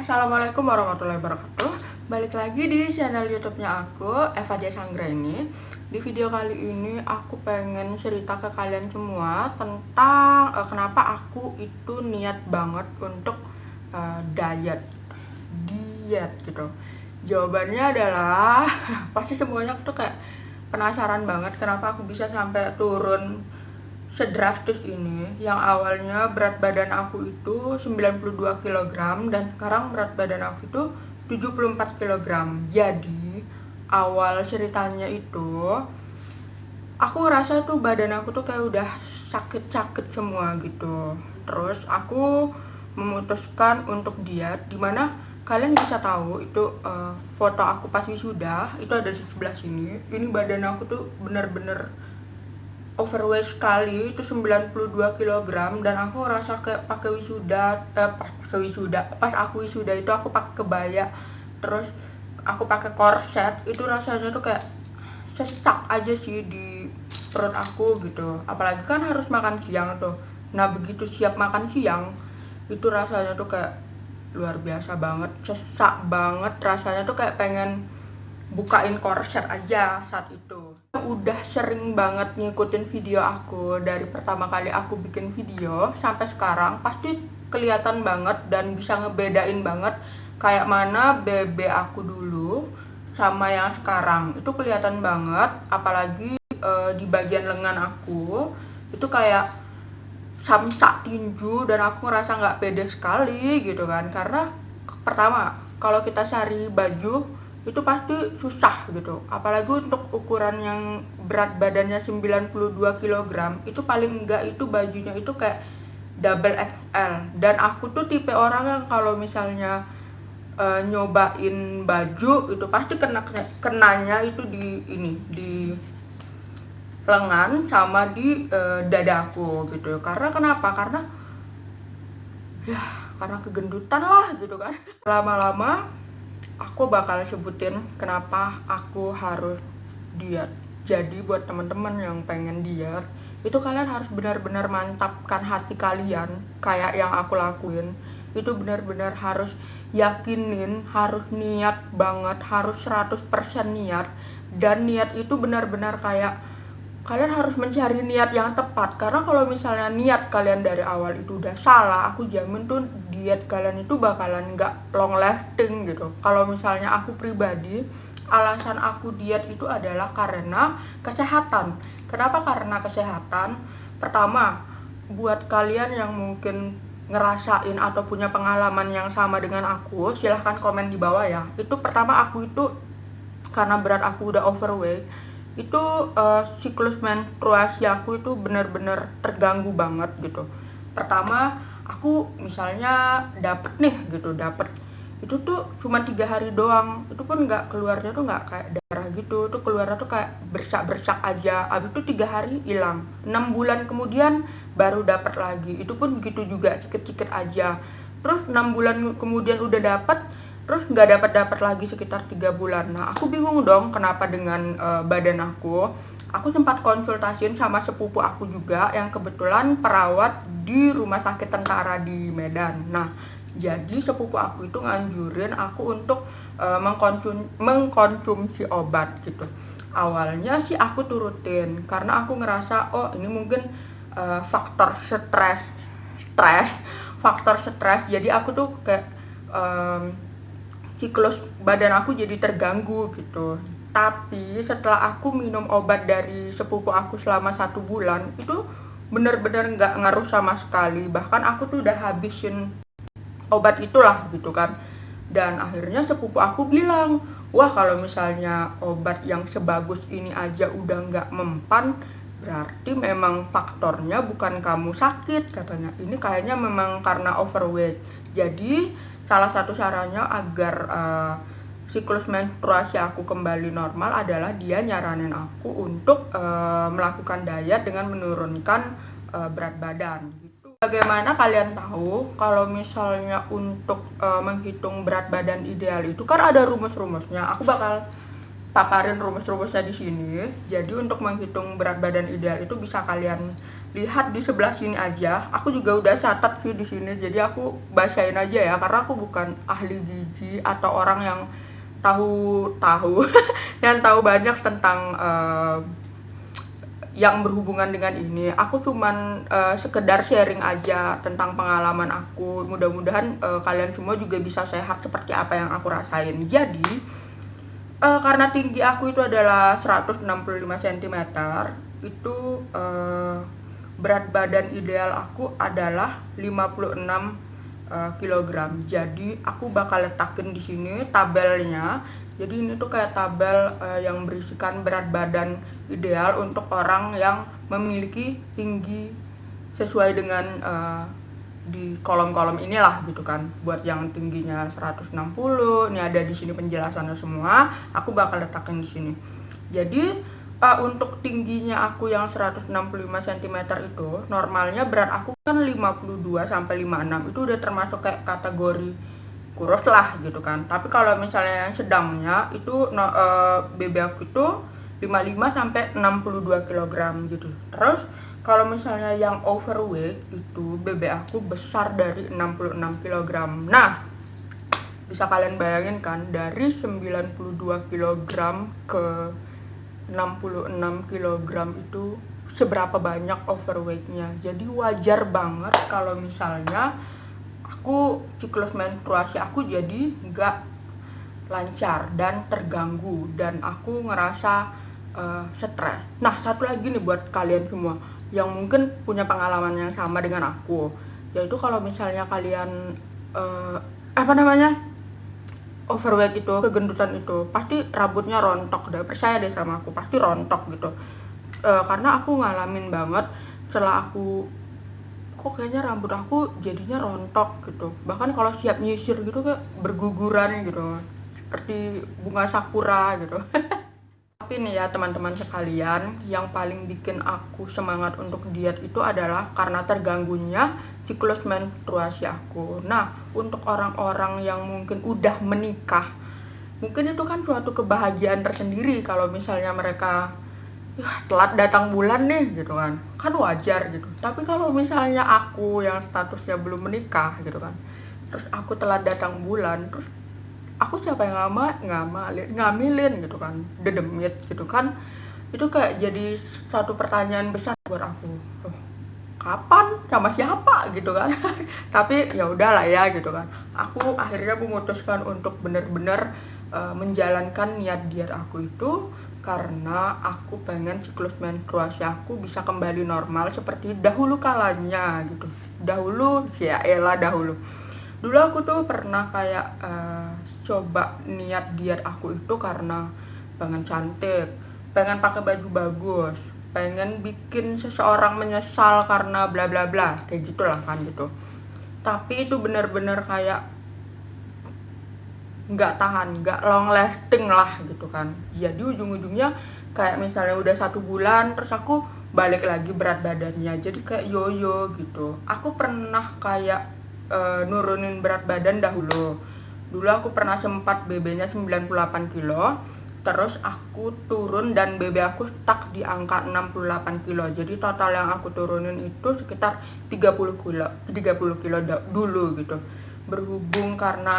Assalamualaikum warahmatullahi wabarakatuh. Balik lagi di channel YouTube-nya aku, Eva J. Sanggreni. Di video kali ini aku pengen cerita ke kalian semua tentang kenapa aku itu niat banget untuk diet gitu. Jawabannya adalah pasti semuanya tuh kayak penasaran banget kenapa aku bisa sampai turun sedrastis ini. Yang awalnya berat badan aku itu 92 kg dan sekarang berat badan aku itu 74 kg. Jadi awal ceritanya itu aku ngerasa tuh badan aku tuh kayak udah sakit-sakit semua gitu. Terus aku memutuskan untuk diet, dimana kalian bisa tahu itu foto aku pas wisuda itu ada di sebelah sini. Ini badan aku tuh bener-bener overweight sekali, itu 92 kg, dan aku ngerasa kayak pas aku wisuda itu aku pakai kebaya, terus aku pakai korset, itu rasanya tuh kayak sesak aja sih di perut aku gitu. Apalagi kan harus makan siang tuh. Nah, begitu siap makan siang itu rasanya tuh kayak luar biasa banget, sesak banget rasanya tuh kayak pengen bukain korset aja saat itu. Udah sering banget ngikutin video aku dari pertama kali aku bikin video sampai sekarang, pasti kelihatan banget dan bisa ngebedain banget kayak mana BB aku dulu sama yang sekarang. Itu kelihatan banget, apalagi di bagian lengan aku itu kayak samsak tinju, dan aku ngerasa nggak pede sekali gitu kan. Karena pertama, kalau kita cari baju itu pasti susah gitu, apalagi untuk ukuran yang berat badannya 92 kg, itu paling enggak itu bajunya itu kayak double XL. Dan aku tuh tipe orang yang kalau misalnya nyobain baju itu pasti kenanya itu di lengan sama di dadaku gitu. Karena kenapa? Karena kegendutan lah gitu kan. Lama-lama aku bakal sebutin kenapa aku harus diet. Jadi buat teman-teman yang pengen diet, itu kalian harus benar-benar mantapkan hati kalian kayak yang aku lakuin. Itu benar-benar harus yakinin, harus niat banget, harus 100% niat. Dan niat itu benar-benar kayak kalian harus mencari niat yang tepat. Karena kalau misalnya niat kalian dari awal itu udah salah, aku jamin tuh diet kalian itu bakalan nggak long lasting gitu. Kalau misalnya aku pribadi, alasan aku diet itu adalah karena kesehatan. Kenapa karena kesehatan? Pertama, buat kalian yang mungkin ngerasain atau punya pengalaman yang sama dengan aku, silahkan komen di bawah ya. Itu pertama, aku itu karena berat aku udah overweight, itu siklus menstruasi aku itu benar-benar terganggu banget gitu. Pertama, aku misalnya dapet itu tuh cuma 3 hari doang, itu pun nggak keluarnya tuh nggak kayak darah gitu, tuh keluarnya tuh kayak bersak-bersak aja. Abis itu 3 hari hilang, 6 bulan kemudian baru dapet lagi, itu pun begitu juga, sikit-sikit aja. Terus 6 bulan kemudian udah dapet, terus nggak dapat lagi sekitar 3 bulan. Nah, aku bingung dong kenapa dengan badan aku. Aku sempat konsultasiin sama sepupu aku juga yang kebetulan perawat di rumah sakit tentara di Medan. Nah, jadi sepupu aku itu nganjurin aku untuk mengkonsumsi obat gitu. Awalnya sih aku turutin karena aku ngerasa oh ini mungkin faktor stres. Jadi aku tuh kayak siklus badan aku jadi terganggu gitu. Tapi setelah aku minum obat dari sepupu aku selama 1 bulan, itu bener-bener nggak ngaruh sama sekali. Bahkan aku tuh udah habisin obat itulah gitu kan. Dan akhirnya sepupu aku bilang, wah kalau misalnya obat yang sebagus ini aja udah nggak mempan, berarti memang faktornya bukan kamu sakit katanya. Ini kayaknya memang karena overweight. Jadi salah satu caranya agar siklus menstruasi aku kembali normal adalah dia nyaranin aku untuk melakukan diet dengan menurunkan berat badan gitu. Bagaimana kalian tahu kalau misalnya untuk menghitung berat badan ideal itu kan ada rumus-rumusnya. Aku bakal paparin rumus-rumusnya di sini. Jadi untuk menghitung berat badan ideal itu bisa kalian lihat di sebelah sini aja, aku juga udah catat sih di sini, jadi aku bacain aja ya, karena aku bukan ahli gizi atau orang yang tahu yang tahu banyak tentang yang berhubungan dengan ini. Aku cuman sekedar sharing aja tentang pengalaman aku. Mudah-mudahan kalian semua juga bisa sehat seperti apa yang aku rasain. Jadi karena tinggi aku itu adalah 165 cm, itu berat badan ideal aku adalah 56 kilogram. Jadi aku bakal letakin di sini tabelnya. Jadi ini tuh kayak tabel yang berisikan berat badan ideal untuk orang yang memiliki tinggi sesuai dengan di kolom-kolom inilah gitu kan. Buat yang tingginya 160, ini ada di sini penjelasannya semua. Aku bakal letakin di sini. Jadi untuk tingginya aku yang 165 cm itu, normalnya berat aku kan 52 sampai 56. Itu udah termasuk kayak kategori kurus lah gitu kan. Tapi kalau misalnya yang sedangnya itu BB aku itu 55 sampai 62 kg gitu. Terus kalau misalnya yang overweight itu BB aku besar dari 66 kg. Nah, bisa kalian bayangin kan, dari 92 kg ke 66 kg itu seberapa banyak overweightnya. Jadi wajar banget kalau misalnya aku siklus menstruasi aku jadi nggak lancar dan terganggu, dan aku ngerasa stres. Nah, satu lagi nih buat kalian semua yang mungkin punya pengalaman yang sama dengan aku, yaitu kalau misalnya kalian overweight itu, kegendutan itu, pasti rambutnya rontok deh. Percaya deh sama aku, pasti rontok gitu. Karena aku ngalamin banget, setelah aku kok kayaknya rambut aku jadinya rontok gitu. Bahkan kalau siap nyisir gitu kayak berguguran gitu, seperti bunga sakura gitu. Tapi nih ya teman-teman sekalian, yang paling bikin aku semangat untuk diet itu adalah karena terganggunya siklus menstruasi aku. Nah, untuk orang-orang yang mungkin udah menikah, mungkin itu kan suatu kebahagiaan tersendiri kalau misalnya mereka telat datang bulan nih gitu kan. Kan wajar gitu. Tapi kalau misalnya aku yang statusnya belum menikah gitu kan, terus aku telat datang bulan, terus aku siapa yang ngamilin gitu kan, dedemit gitu kan. Itu kayak jadi satu pertanyaan besar buat aku. Kapan, sama siapa gitu kan. Tapi ya udahlah ya gitu kan. Aku akhirnya memutuskan untuk bener-bener menjalankan niat diet aku itu karena aku pengen siklus menstruasi aku bisa kembali normal seperti dahulu kalanya gitu. Dahulu dulu aku tuh pernah kayak coba niat diet aku itu karena pengen cantik, pengen pakai baju bagus, pengen bikin seseorang menyesal karena bla bla bla, kayak gitulah kan gitu. Tapi itu bener-bener kayak nggak tahan, nggak long lasting lah gitu kan. Jadi ujung-ujungnya kayak misalnya udah 1 bulan terus aku balik lagi berat badannya, jadi kayak yoyo gitu. Aku pernah kayak nurunin berat badan dahulu aku pernah sempat BB-nya 98 kilo, terus aku turun dan BB aku stuck di angka 68 kilo. Jadi total yang aku turunin itu sekitar 30 kilo dulu gitu. Berhubung karena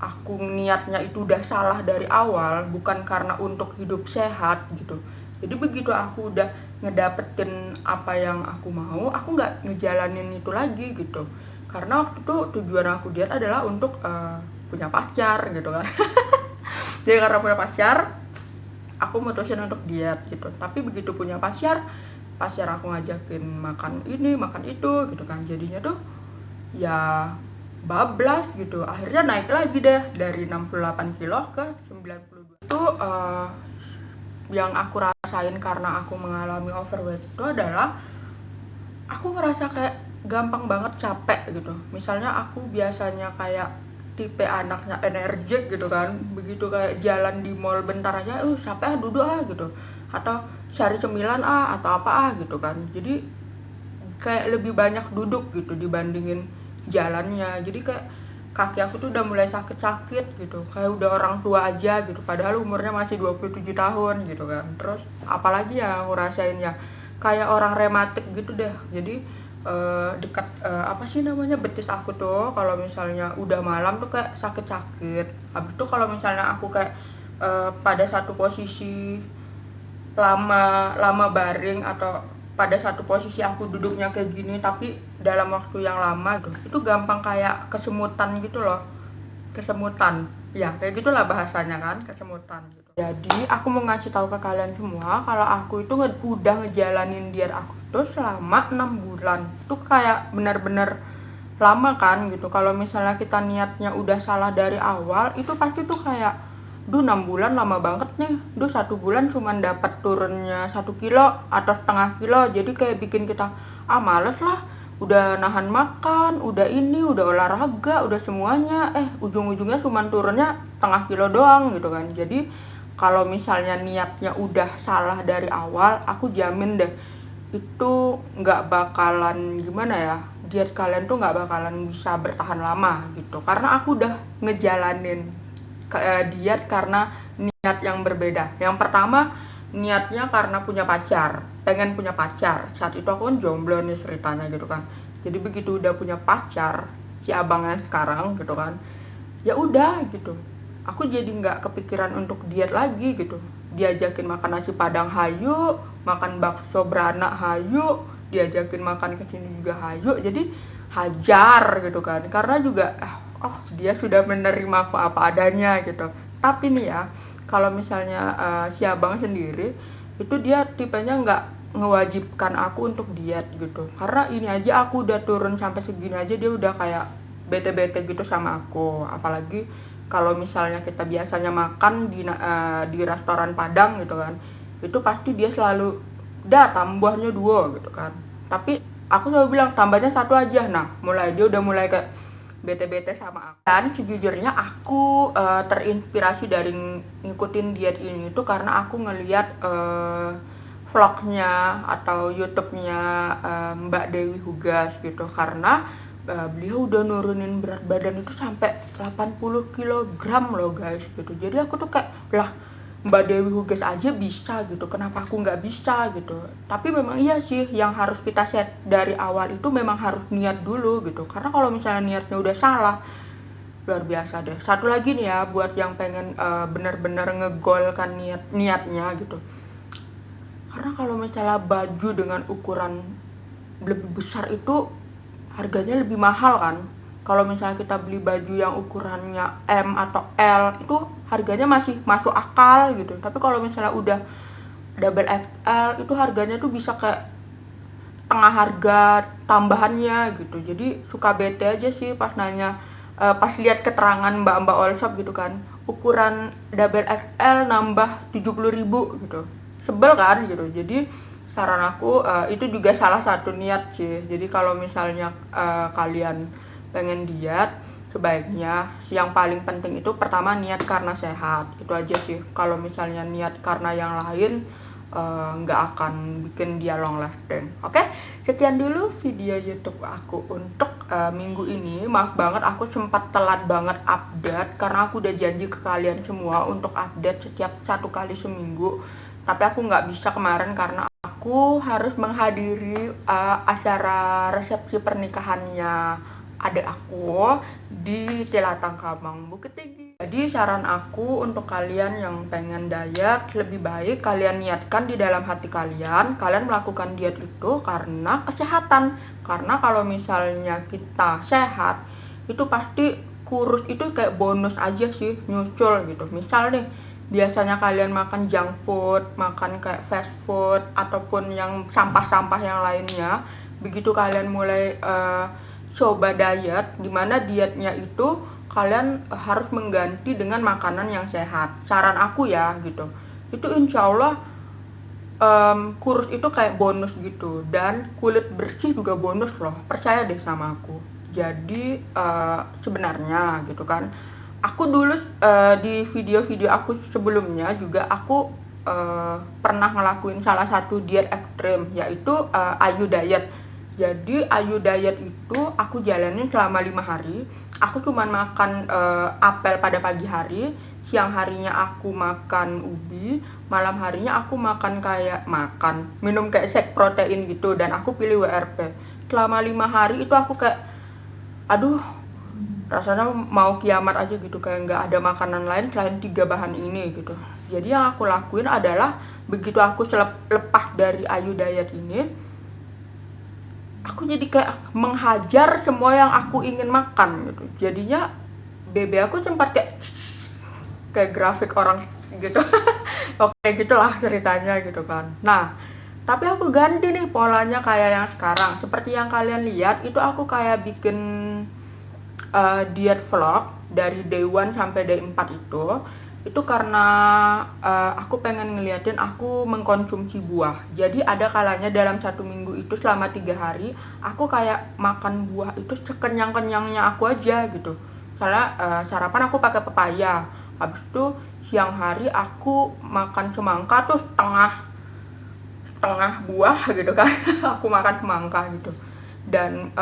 aku niatnya itu udah salah dari awal, bukan karena untuk hidup sehat gitu. Jadi begitu aku udah ngedapetin apa yang aku mau, aku nggak ngejalanin itu lagi gitu. Karena waktu itu tujuan aku diet adalah untuk punya pacar gitu kan. Jadi karena punya pacar, aku mutusin untuk diet gitu. Tapi begitu punya pacar aku ngajakin makan ini, makan itu gitu kan. Jadinya tuh ya bablas gitu. Akhirnya naik lagi deh dari 68 kilo ke 92. Itu yang aku rasain karena aku mengalami overweight itu adalah aku ngerasa kayak gampang banget capek gitu. Misalnya aku biasanya kayak tipe anaknya energik gitu kan, begitu kayak jalan di mall bentar aja capek duduk gitu, atau cari cemilan atau apa gitu kan. Jadi kayak lebih banyak duduk gitu dibandingin jalannya. Jadi kayak kaki aku tuh udah mulai sakit-sakit gitu, kayak udah orang tua aja gitu, padahal umurnya masih 27 tahun gitu kan. Terus apalagi ya aku rasain ya, kayak orang rematik gitu deh. Jadi dekat apa sih namanya, betis aku tuh kalau misalnya udah malam tuh kayak sakit-sakit. Habis itu kalau misalnya aku kayak pada satu posisi lama lama baring, atau pada satu posisi aku duduknya kayak gini tapi dalam waktu yang lama tuh, itu gampang kayak kesemutan gitu loh. Kesemutan ya, kayak gitulah bahasanya kan, kesemutan gitu. Jadi aku mau ngasih tahu ke kalian semua kalau aku itu udah ngejalanin diet aku tuh selama 6 bulan. Itu kayak bener-bener lama kan gitu. Kalau misalnya kita niatnya udah salah dari awal, itu pasti tuh kayak, duh 6 bulan lama banget nih, duh 1 bulan cuman dapat turunnya 1 kilo atau setengah kilo. Jadi kayak bikin kita, males lah, udah nahan makan, udah ini, udah olahraga, udah semuanya, ujung-ujungnya cuman turunnya setengah kilo doang gitu kan. Jadi kalau misalnya niatnya udah salah dari awal, aku jamin deh itu nggak bakalan, gimana ya, diet kalian tuh nggak bakalan bisa bertahan lama gitu. Karena aku udah ngejalanin diet karena niat yang berbeda. Yang pertama, niatnya karena punya pacar, pengen punya pacar. Saat itu aku kan jomblo nih ceritanya gitu kan. Jadi begitu udah punya pacar, si abangnya sekarang gitu kan, ya udah gitu, aku jadi nggak kepikiran untuk diet lagi gitu. Diajakin makan nasi padang, hayu, makan bakso beranak, hayu, diajakin makan kesini juga hayu. Jadi hajar gitu kan, karena juga dia sudah menerima aku apa adanya gitu. Tapi nih ya, kalau misalnya si abang sendiri itu dia tipenya nggak ngewajibkan aku untuk diet gitu. Karena ini aja aku udah turun sampai segini aja, dia udah kayak bete-bete gitu sama aku. Apalagi kalau misalnya kita biasanya makan di restoran Padang gitu kan, itu pasti dia selalu, dah tambahnya 2 gitu kan. Tapi aku selalu bilang tambahnya 1 aja. Nah, dia udah mulai kayak bete-bete sama aku. Dan sejujurnya aku terinspirasi dari ngikutin diet ini tuh karena aku ngeliat vlognya atau YouTube-nya Mbak Dewi Hugas gitu. Karena beliau udah nurunin berat badan itu sampai 80 kg loh guys gitu. Jadi aku tuh kayak, lah Mbak Dewi Hugas aja bisa gitu, kenapa aku nggak bisa gitu. Tapi memang iya sih, yang harus kita set dari awal itu memang harus niat dulu gitu. Karena kalau misalnya niatnya udah salah, luar biasa deh. Satu lagi nih ya, buat yang pengen bener-bener ngegolkan niatnya gitu. Karena kalau misalnya baju dengan ukuran lebih besar itu harganya lebih mahal kan. Kalau misalnya kita beli baju yang ukurannya M atau L, itu harganya masih masuk akal gitu. Tapi kalau misalnya udah double XL, itu harganya tuh bisa kayak tengah harga tambahannya gitu. Jadi suka bete aja sih pas nanya, pas lihat keterangan mbak-mbak all shop gitu kan, ukuran double XL nambah 70.000 gitu. Sebel kan gitu. Jadi saran aku, itu juga salah satu niat sih. Jadi kalau misalnya kalian pengen diet, sebaiknya yang paling penting itu pertama niat karena sehat. Itu aja sih. Kalau misalnya niat karena yang lain, nggak akan bikin dia long lasting. Oke, sekian dulu video YouTube aku untuk minggu ini. Maaf banget aku sempat telat banget update karena aku udah janji ke kalian semua untuk update setiap 1 kali seminggu. Tapi aku nggak bisa kemarin karena aku harus menghadiri acara resepsi pernikahannya adik aku di Cilatang Kamang, Bukit Tinggi. Jadi saran aku untuk kalian yang pengen diet, lebih baik kalian niatkan di dalam hati kalian melakukan diet itu karena kesehatan. Karena kalau misalnya kita sehat, itu pasti kurus itu kayak bonus aja sih, nyucul gitu. Misal nih, biasanya kalian makan junk food, makan kayak fast food, ataupun yang sampah-sampah yang lainnya, begitu kalian mulai coba diet, dimana dietnya itu kalian harus mengganti dengan makanan yang sehat. Saran aku ya gitu, itu insya Allah kurus itu kayak bonus gitu, dan kulit bersih juga bonus loh, percaya deh sama aku. Jadi sebenarnya gitu kan, aku dulu di video-video aku sebelumnya juga aku pernah ngelakuin salah satu diet ekstrim, yaitu Ayu Diet. Jadi Ayu Diet itu aku jalanin selama 5 hari. Aku cuma makan apel pada pagi hari, siang harinya aku makan ubi, malam harinya aku makan minum kayak shake protein gitu, dan aku pilih WRP. Selama 5 hari itu aku kayak aduh, rasanya mau kiamat aja gitu, kayak nggak ada makanan lain selain 3 bahan ini gitu. Jadi yang aku lakuin adalah begitu aku lepas dari Ayu Diet ini, aku jadi kayak menghajar semua yang aku ingin makan gitu. Jadinya BB aku sempat kayak grafik orang gitu. Oke, gitulah ceritanya gitu kan. Nah, tapi aku ganti nih polanya kayak yang sekarang. Seperti yang kalian lihat, itu aku kayak bikin diet vlog dari day 1 sampai day 4 itu karena aku pengen ngeliatin aku mengkonsumsi buah. Jadi ada kalanya dalam 1 minggu itu selama 3 hari aku kayak makan buah itu sekenyang-kenyangnya aku aja gitu. Soalnya sarapan aku pakai pepaya, habis itu siang hari aku makan semangka tuh setengah buah gitu kan. Aku makan semangka gitu, dan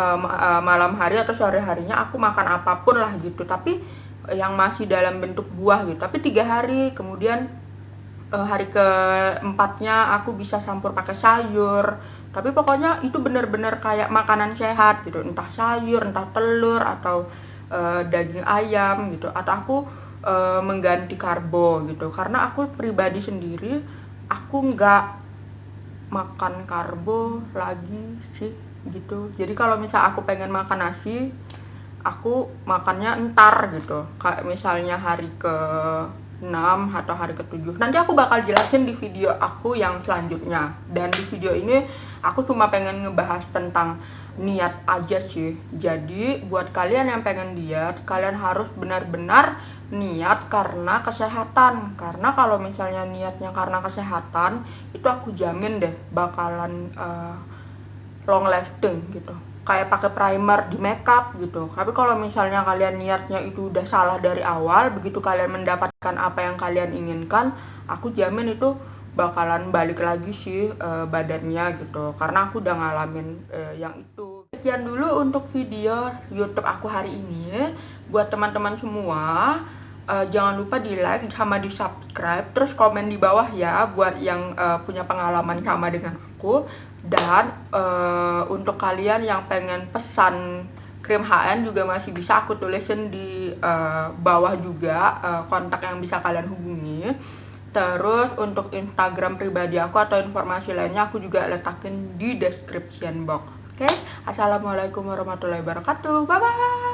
malam hari atau sore harinya aku makan apapun lah gitu, tapi yang masih dalam bentuk buah gitu. Tapi 3 hari kemudian hari keempatnya aku bisa campur pakai sayur. Tapi pokoknya itu bener-bener kayak makanan sehat gitu, entah sayur, entah telur, atau daging ayam gitu, atau aku mengganti karbo gitu. Karena aku pribadi sendiri, aku nggak makan karbo lagi sih gitu. Jadi kalau misal aku pengen makan nasi, aku makannya entar gitu, kayak misalnya hari ke 6 atau hari ke 7. Nanti aku bakal jelasin di video aku yang selanjutnya. Dan di video ini aku cuma pengen ngebahas tentang niat aja sih. Jadi buat kalian yang pengen diet, kalian harus benar-benar niat karena kesehatan. Karena kalau misalnya niatnya karena kesehatan, itu aku jamin deh bakalan long lasting gitu, kayak pakai primer di makeup gitu. Tapi kalau misalnya kalian niatnya itu udah salah dari awal, begitu kalian mendapatkan apa yang kalian inginkan, aku jamin itu bakalan balik lagi sih badannya gitu, karena aku udah ngalamin yang itu. Sekian dulu untuk video YouTube aku hari ini. Buat teman-teman semua, jangan lupa di like sama di subscribe, terus komen di bawah ya buat yang punya pengalaman sama dengan aku. Dan untuk kalian yang pengen pesan krim HN juga masih bisa aku tulisin di bawah juga kontak yang bisa kalian hubungi. Terus untuk Instagram pribadi aku atau informasi lainnya aku juga letakin di description box. Oke, assalamualaikum warahmatullahi wabarakatuh. Bye bye.